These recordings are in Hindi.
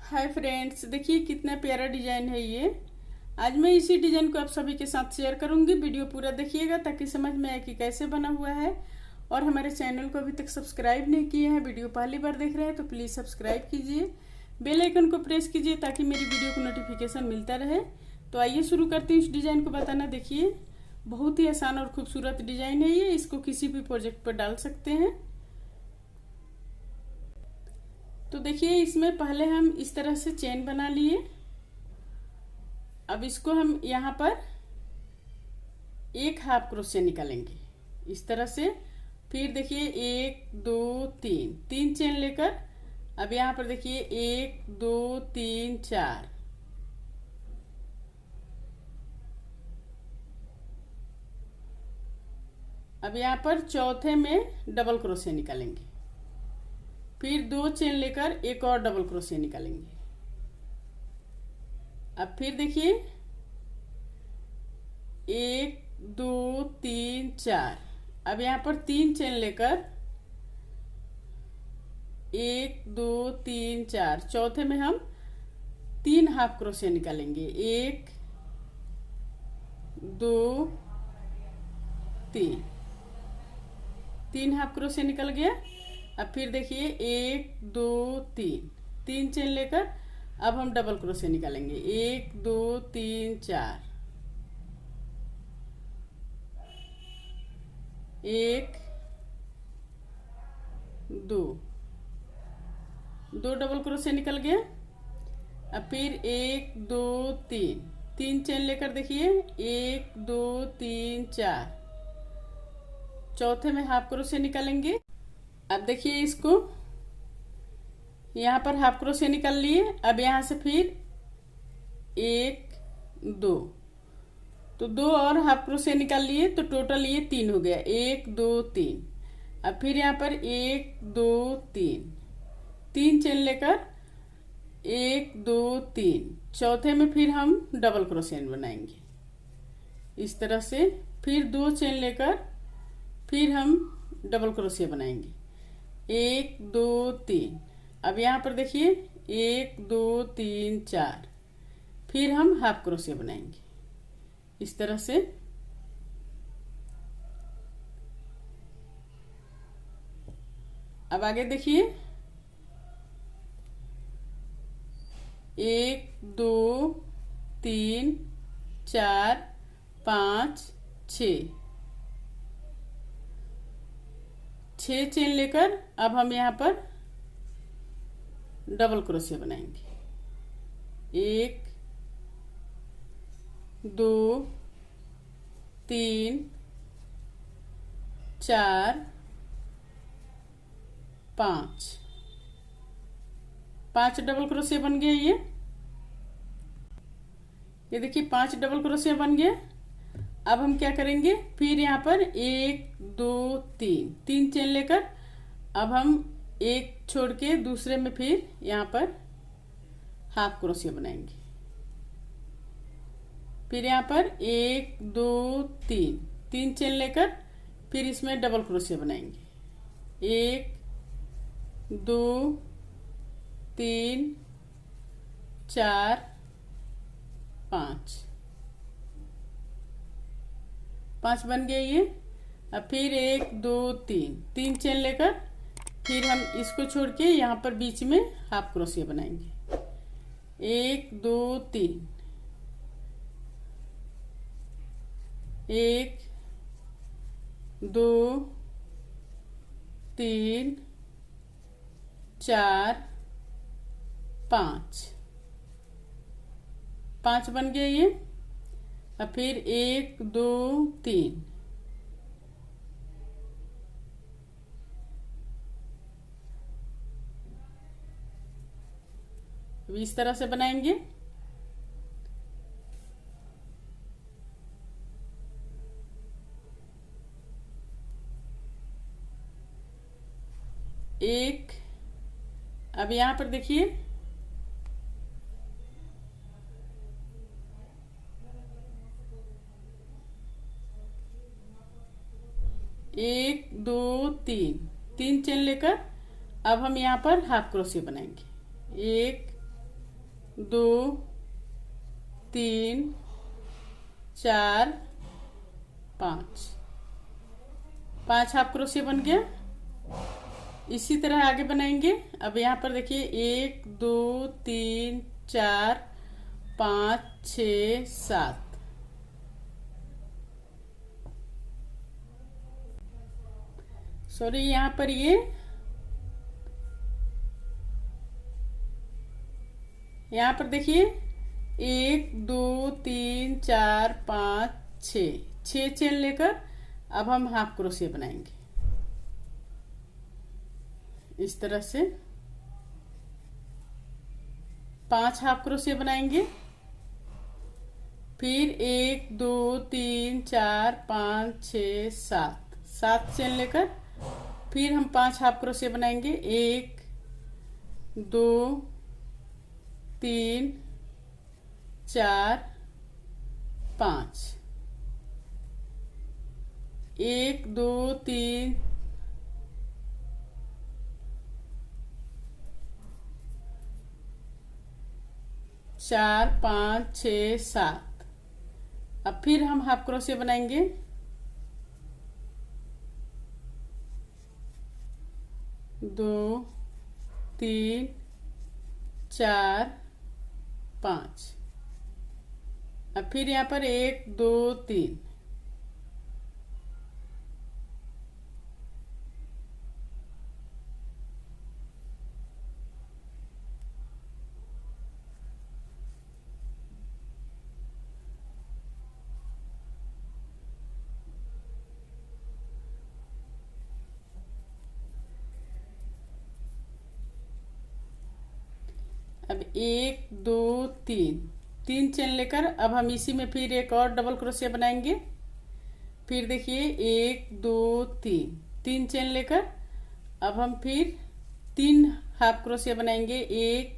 हाय फ्रेंड्स, देखिए कितना प्यारा डिजाइन है ये। आज मैं इसी डिजाइन को आप सभी के साथ शेयर करूंगी। वीडियो पूरा देखिएगा ताकि समझ में आए कि कैसे बना हुआ है। और हमारे चैनल को अभी तक सब्सक्राइब नहीं किए हैं, वीडियो पहली बार देख रहे हैं तो प्लीज सब्सक्राइब कीजिए, बेल आइकन को प्रेस कीजिए ताकि मेरी वीडियो को नोटिफिकेशन मिलता रहे। तो आइए शुरू करते हैं इस डिजाइन को बताना। देखिए बहुत ही आसान और खूबसूरत डिजाइन है ये, इसको किसी भी प्रोजेक्ट पर डाल सकते हैं। तो देखिए इसमें पहले हम इस तरह से चेन बना लिए। अब इसको हम यहाँ पर एक हाफ क्रोशे निकालेंगे इस तरह से। फिर देखिए 1 2 3 तीन चेन लेकर अब यहाँ पर देखिए 1 2 3 4। अब यहाँ पर चौथे में डबल क्रोशे निकालेंगे। फिर 2 चेन लेकर एक और डबल क्रोशे निकालेंगे। अब फिर देखिए 1 2 3 4। अब यहाँ पर 3 चेन लेकर 1 2 3 4, चौथे में हम 3 हाफ क्रोशे निकालेंगे। 1 2 3, 3 हाफ क्रोशे निकल गया। अब फिर देखिए 1 2 3, 3 चेन लेकर अब हम डबल क्रोशे निकालेंगे। 1 2 3 4, 1 2, 2 डबल क्रोशे निकल गया। अब फिर 1 2 3, 3 चेन लेकर देखिए 1 2 3 4, चौथे में हाफ क्रोशे निकालेंगे। अब देखिए इसको यहाँ पर हाफ क्रोशे निकाल लिए। अब यहाँ से फिर 1 2, तो 2 और हाफ क्रोशे निकाल लिए तो टोटल ये 3 हो गया। 1 2 3। अब फिर यहाँ पर 1 2 3, 3 चेन लेकर 1 2 3, चौथे में फिर हम डबल क्रोशे बनाएंगे इस तरह से। फिर 2 चेन लेकर फिर हम डबल क्रोशे बनाएंगे। 1 2 3। अब यहाँ पर देखिए 1 2 3 4, फिर हम हाफ क्रोशे बनाएंगे इस तरह से। अब आगे देखिए 1 2 3 4 5 6, 6 चेन लेकर अब हम यहाँ पर डबल क्रोशे बनाएंगे। 1 2 3 4 5, 5 डबल क्रोशे बन गए। ये देखिए 5 डबल क्रोशे बन गए। अब हम क्या करेंगे, फिर यहाँ पर 1 2 3, 3 चेन लेकर अब हम एक छोड़ के दूसरे में फिर यहाँ पर हाफ क्रोशे बनाएंगे। फिर यहाँ पर 1 2 3, 3 चेन लेकर फिर इसमें डबल क्रोशे बनाएंगे। 1 2 3 4 5, 5 बन गए ये। अब फिर 1 2 3, 3 चेन लेकर फिर हम इसको छोड़ के यहाँ पर बीच में हाफ क्रोशे बनाएंगे। 1 2 3, 1 2 3 4 5, 5 बन गए ये। अब फिर 1 2 3, इस तरह से बनाएंगे। एक, अब यहाँ पर देखिए 1 2 3 चेन लेकर अब हम यहाँ पर हाफ क्रोशे बनाएंगे। 1 2 3 4 5 5 हाफ क्रोशिया बन गया। इसी तरह आगे बनाएंगे। अब यहाँ पर देखिए 1 2 3 4 5 6 7। सॉरी, यहाँ पर यहाँ पर देखिए 1 2 3 4 5 6 चेन लेकर अब हम हाफ क्रोशिया बनाएंगे इस तरह से। 5 हाफ क्रोशिया बनाएंगे। फिर 1 2 3 4 5 6 7 चेन लेकर फिर हम 5 हाफ क्रोशिया बनाएंगे। 1 2 3 4 5। 1 2 3 4 5 6 7। अब फिर हम हाफ क्रोशिया बनाएंगे। 2 3 4 5। अब फिर यहाँ पर 1 2 3। अब 1 2 3 चेन लेकर अब हम इसी में फिर एक और डबल क्रोशिया बनाएंगे। फिर देखिए 1 2 3 चेन लेकर अब हम फिर 3 हाफ क्रोशिया बनाएंगे। 1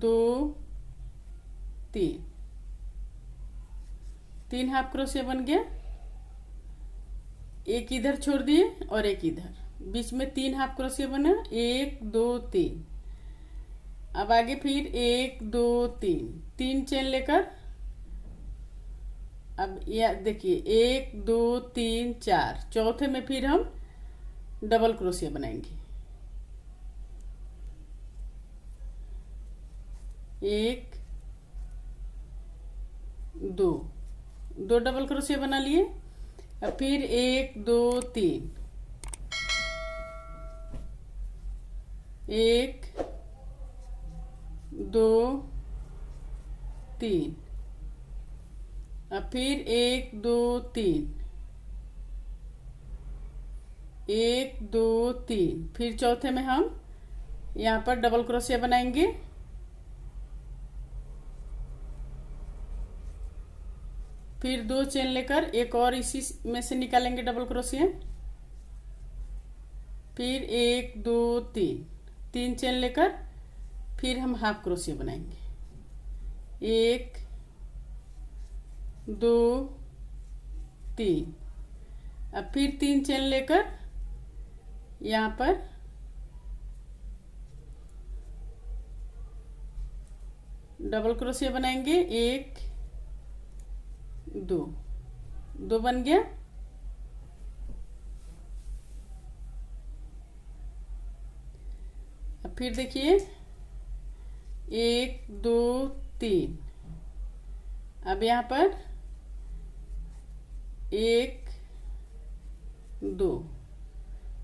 2 3 हाफ क्रोशिया बन गया। एक इधर छोड़ दिए और एक इधर, बीच में 3 हाफ क्रोशिया बना। 1 2 3। अब आगे फिर 1 2 3 चेन लेकर अब यह देखिए 1 2 3 4 चौथे में फिर हम डबल क्रोशिया बनाएंगे। 1 2 डबल क्रोशिया बना लिए। अब फिर 1 2 3 1 2 3। अब फिर 1 2 3 1 2 3। फिर चौथे में हम यहाँ पर डबल क्रोशिया बनाएंगे। फिर 2 चेन लेकर एक और इसी में से निकालेंगे डबल क्रोशिया। फिर 1 2 3 चेन लेकर फिर हम हाफ क्रोशिया बनाएंगे। 1 2 3। अब फिर 3 चेन लेकर यहाँ पर डबल क्रोशिया बनाएंगे। 1 2 बन गया। अब फिर देखिए 1 2 3। अब यहाँ पर 1 2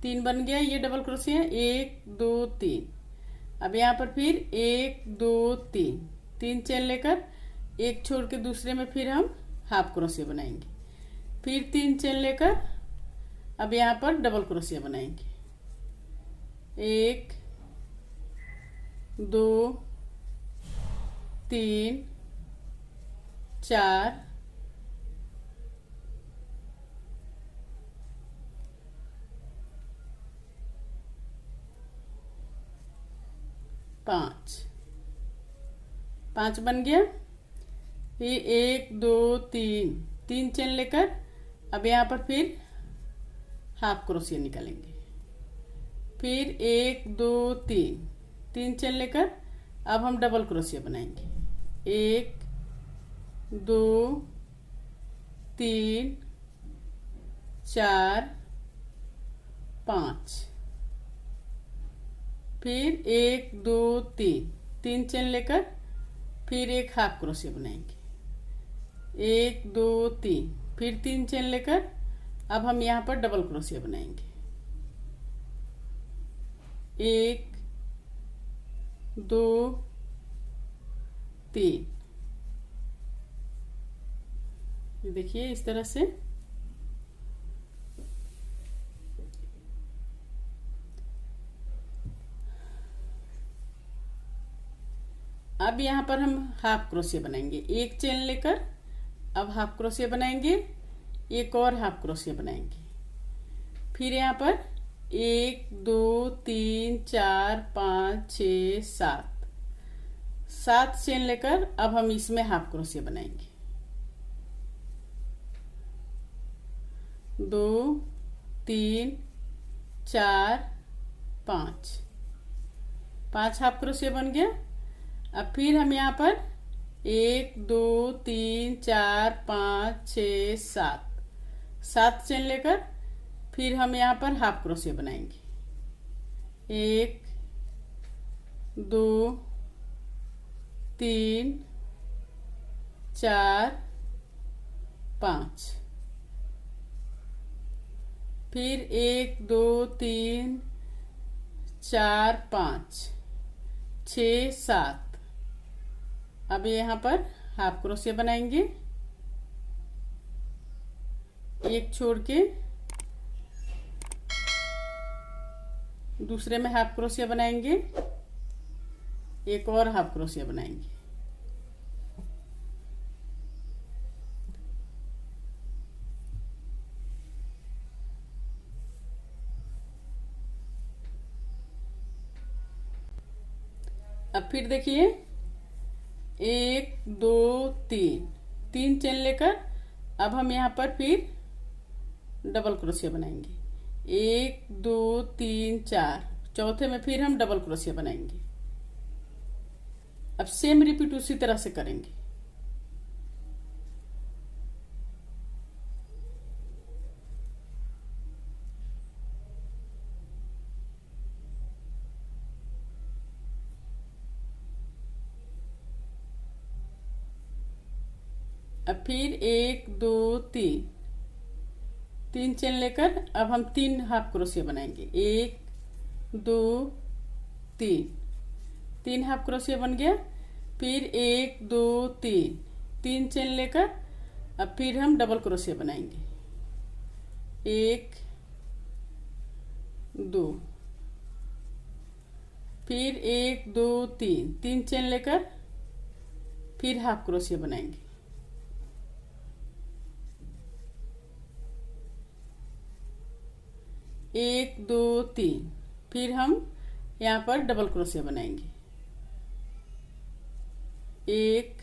3 बन गया। ये डबल क्रोशिया 1 2 3। अब यहाँ पर फिर 1 2 3 चेन लेकर एक छोड़ के दूसरे में फिर हम हाफ क्रोशिया बनाएंगे। फिर 3 चेन लेकर अब यहाँ पर डबल क्रोशिया बनाएंगे। 1 2 3 4 5 बन गया। फिर 1 2 3 चेन लेकर अब यहाँ पर फिर हाफ क्रोशिया निकालेंगे। फिर 1 2 3 चेन लेकर अब हम डबल क्रोशिया बनाएंगे। 1 2 3 4 5, फिर 1 2 3, 3 चेन लेकर फिर एक हाफ क्रोशिया बनाएंगे। 1 2 3, फिर 3 चेन लेकर अब हम यहाँ पर डबल क्रोशिया बनाएंगे। 1 2 3, देखिए इस तरह से। अब यहाँ पर हम हाफ क्रोशिया बनाएंगे। एक चेन लेकर अब हाफ क्रोशिया बनाएंगे, एक और हाफ क्रोशिया बनाएंगे। फिर यहाँ पर 1 2 3 4 5 6 7, 7 चेन लेकर अब हम इसमें हाफ क्रोशिया बनाएंगे। 2 3 4 5, 5 हाफ क्रोशिया बन गया। अब फिर हम यहाँ पर 1 2 3 4 5 6 7, 7 चेन लेकर फिर हम यहाँ पर हाफ क्रोशिया बनाएंगे। 1 2 3 4 5, फिर 1 2 3 4 5 6 7, अब यहाँ पर हाफ क्रोशिया बनाएंगे। एक छोड़ के दूसरे में हाफ क्रोशिया बनाएंगे, एक और हाफ क्रोशिया बनाएंगे। अब फिर देखिए 1 2 3, 3 चेन लेकर अब हम यहाँ पर फिर डबल क्रोशिया बनाएंगे। 1 2 3 4, चौथे में फिर हम डबल क्रोशिया बनाएंगे। अब सेम रिपीट उसी तरह से करेंगे। अब फिर 1 2 3, 3 चेन लेकर अब हम 3 हाफ क्रोशिया बनाएंगे। 1 2 3, 3 हाफ क्रोशिया बन गया। फिर 1 2 3, 3 चेन लेकर अब फिर हम डबल क्रोशिया बनाएंगे। 1 2, फिर 1 2 3, 3 चेन लेकर फिर हाफ क्रोशिया बनाएंगे। 1 2 3, फिर हम यहाँ पर डबल क्रोशिया बनाएंगे। 1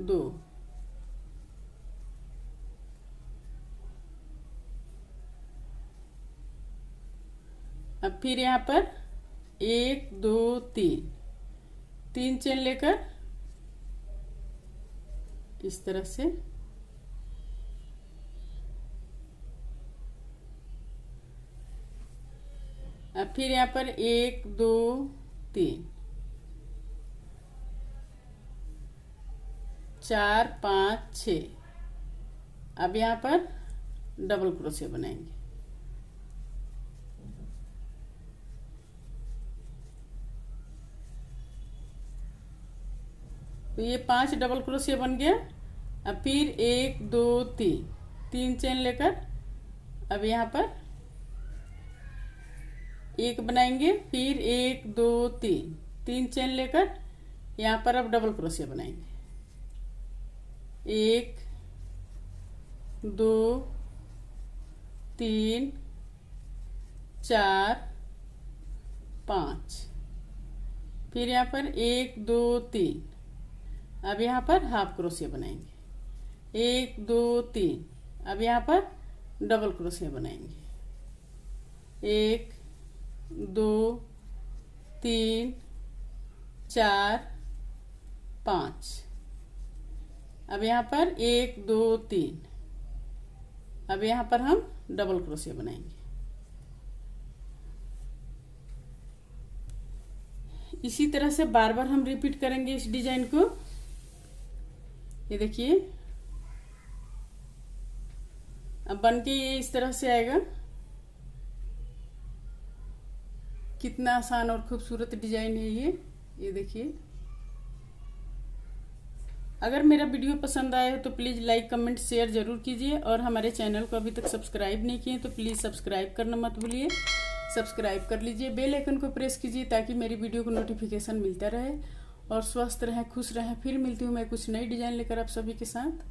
2, अब फिर यहाँ पर 1 2 3, 3 चेन लेकर इस तरह से। अब फिर यहाँ पर 1 2 3 4 5 6, अब यहाँ पर डबल क्रोशिया बनाएंगे। तो ये 5 डबल क्रोशिया बन गया। अब फिर 1 2 3, 3 चेन लेकर अब यहाँ पर एक बनाएंगे। फिर 1 2 3, 3 चेन लेकर यहाँ पर अब डबल क्रोशिया बनाएंगे। 1 2 3 4 5, फिर यहाँ पर 1 2 3, अब यहाँ पर हाफ क्रोशिया बनाएंगे। 1 2 3, अब यहाँ पर डबल क्रोशिया बनाएंगे। 1 2 3 4 5। अब यहाँ पर 1 2 3। अब यहाँ पर हम डबल क्रोशिया बनाएंगे। इसी तरह से बार बार हम रिपीट करेंगे इस डिजाइन को। ये देखिए अब बन के ये इस तरह से आएगा। कितना आसान और खूबसूरत डिजाइन है ये देखिए। अगर मेरा वीडियो पसंद आया हो तो प्लीज लाइक कमेंट शेयर जरूर कीजिए, और हमारे चैनल को अभी तक सब्सक्राइब नहीं किए तो प्लीज सब्सक्राइब करना मत भूलिए। सब्सक्राइब कर लीजिए, बेल आइकन को प्रेस कीजिए ताकि मेरी वीडियो को नोटिफिकेशन मिलता रहे। और स्वस्थ रहें, खुश रहें। फिर मिलती हूँ मैं कुछ नई डिजाइन लेकर आप सभी के साथ।